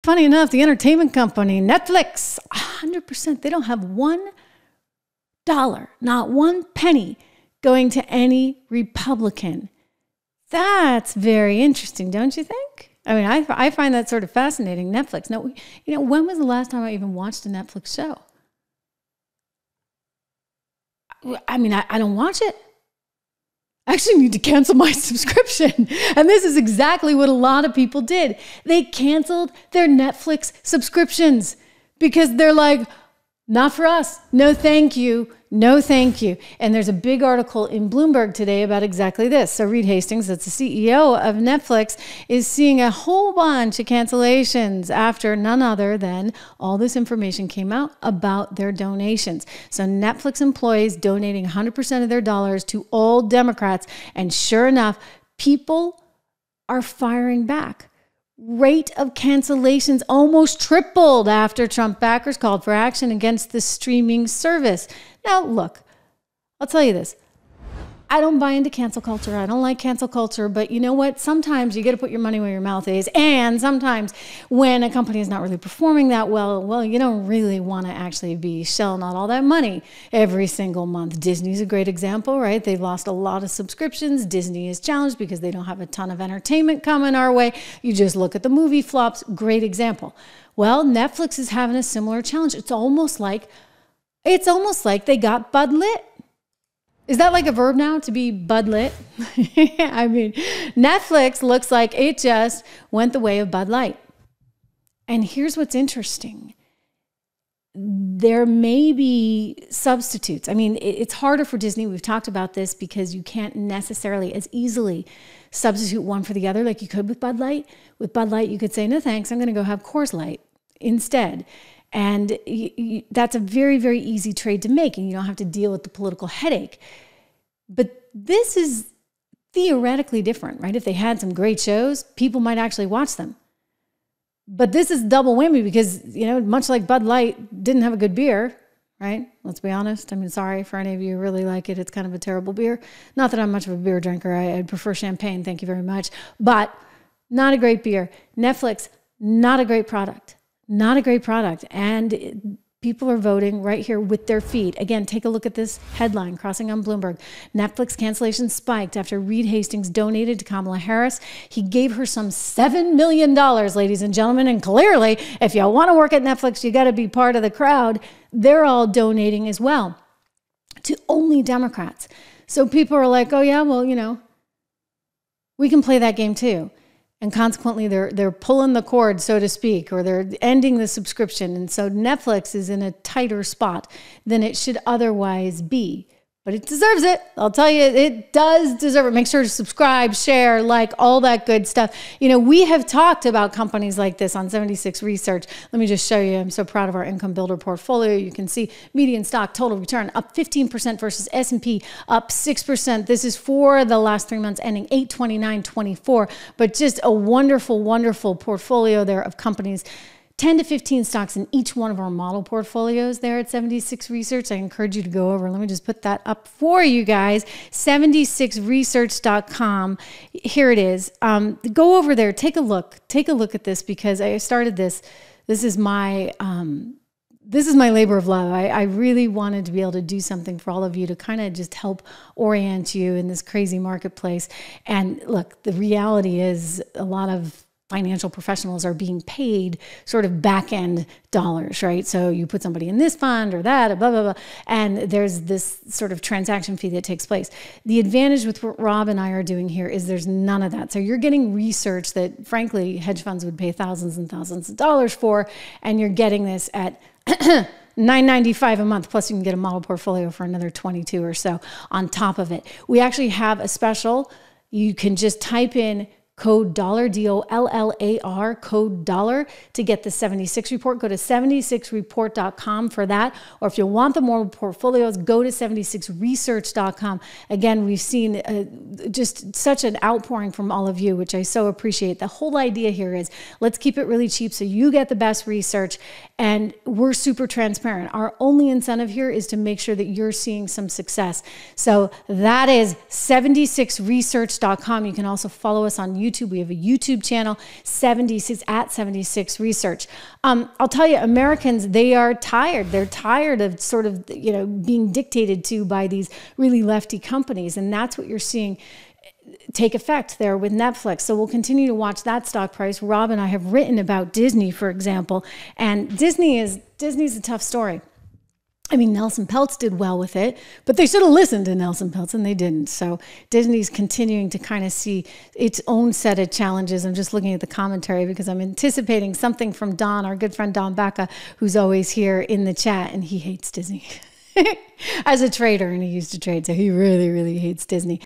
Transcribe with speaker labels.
Speaker 1: funny enough, the entertainment company, Netflix, 100%, they don't have $1, not one penny going to any Republican. That's very interesting, don't you think? I mean, I find that sort of fascinating. Netflix. Now, you know, when was the last time I even watched a Netflix show? I mean, I don't watch it. I actually need to cancel my subscription. And this is exactly what a lot of people did. They canceled their Netflix subscriptions because they're like, not for us. No, thank you. No, thank you. And there's a big article in Bloomberg today about exactly this. So Reed Hastings, that's the CEO of Netflix, is seeing a whole bunch of cancellations after none other than all this information came out about their donations. So Netflix employees donating 100% of their dollars to all Democrats. And sure enough, people are firing back. Rate of cancellations almost tripled after Trump backers called for action against the streaming service. Now, look, I'll tell you this. I don't buy into cancel culture. I don't like cancel culture, but you know what? Sometimes you got to put your money where your mouth is. And sometimes when a company is not really performing that well, you don't really want to actually be shelling out all that money every single month. Disney's a great example, right? They've lost a lot of subscriptions. Disney is challenged because they don't have a ton of entertainment coming our way. You just look at the movie flops. Great example. Well, Netflix is having a similar challenge. It's almost like they got Bud Lit. Is that like a verb now, to be Bud Lit? I mean, Netflix looks like it just went the way of Bud Light. And here's what's interesting. There may be substitutes. I mean, it's harder for Disney. We've talked about this because you can't necessarily as easily substitute one for the other like you could with Bud Light. With Bud Light, you could say, no thanks, I'm going to go have Coors Light instead. And that's a very, very easy trade to make, and you don't have to deal with the political headache. But this is theoretically different, right? If they had some great shows, people might actually watch them. But this is double whammy because, you know, much like Bud Light didn't have a good beer, right? Let's be honest. I mean, sorry for any of you who really like it. It's kind of a terrible beer. Not that I'm much of a beer drinker. I prefer champagne. Thank you very much. But not a great beer. Netflix, not a great product. Not a great product. And people are voting right here with their feet. Again, take a look at this headline crossing on Bloomberg. Netflix cancellations spiked after Reed Hastings donated to Kamala Harris. He gave her some $7 million, ladies and gentlemen. And clearly, if you want to work at Netflix, you got to be part of the crowd. They're all donating as well to only Democrats. So people are like, oh yeah, well, you know, we can play that game too. And consequently, they're pulling the cord, so to speak, or they're ending the subscription. And so Netflix is in a tighter spot than it should otherwise be. But it deserves it. I'll tell you, it does deserve it. Make sure to subscribe, share, like, all that good stuff. You know, we have talked about companies like this on 76 Research. Let me just show you. I'm so proud of our income builder portfolio. You can see median stock total return up 15% versus S&P up 6%. This is for the last 3 months ending 8/29/24. But just a wonderful, wonderful portfolio there of companies. 10 to 15 stocks in each one of our model portfolios there at 76 Research. I encourage you to go over. Let me just put that up for you guys. 76research.com. Here it is. Go over there. Take a look. Take a look at this because I started this. This is my labor of love. I really wanted to be able to do something for all of you to kind of just help orient you in this crazy marketplace. And look, the reality is a lot of financial professionals are being paid sort of back-end dollars, right? So you put somebody in this fund or that, blah, blah, blah, and there's this sort of transaction fee that takes place. The advantage with what Rob and I are doing here is there's none of that. So you're getting research that, frankly, hedge funds would pay thousands and thousands of dollars for, and you're getting this at $9.95 a month, plus you can get a model portfolio for another $22 or so on top of it. We actually have a special. You can just type in code dollar, DOLLAR, code dollar to get the 76 report. Go to 76report.com for that. Or if you want the more portfolios, go to 76research.com. Again, we've seen just such an outpouring from all of you, which I so appreciate. The whole idea here is let's keep it really cheap so you get the best research, and we're super transparent. Our only incentive here is to make sure that you're seeing some success. So that is 76research.com. You can also follow us on YouTube YouTube. We have a YouTube channel, 76 at 76 Research. I'll tell you, Americans, they are tired. They're tired of sort of, being dictated to by these really lefty companies. And that's what you're seeing take effect there with Netflix. So we'll continue to watch that stock price. Rob and I have written about Disney, for example, and Disney's a tough story. I mean, Nelson Peltz did well with it, but they should have listened to Nelson Peltz, and they didn't. So Disney's continuing to kind of see its own set of challenges. I'm just looking at the commentary because I'm anticipating something from Don, our good friend Don Becca, who's always here in the chat, and he hates Disney as a trader, and he used to trade, so he really, really hates Disney.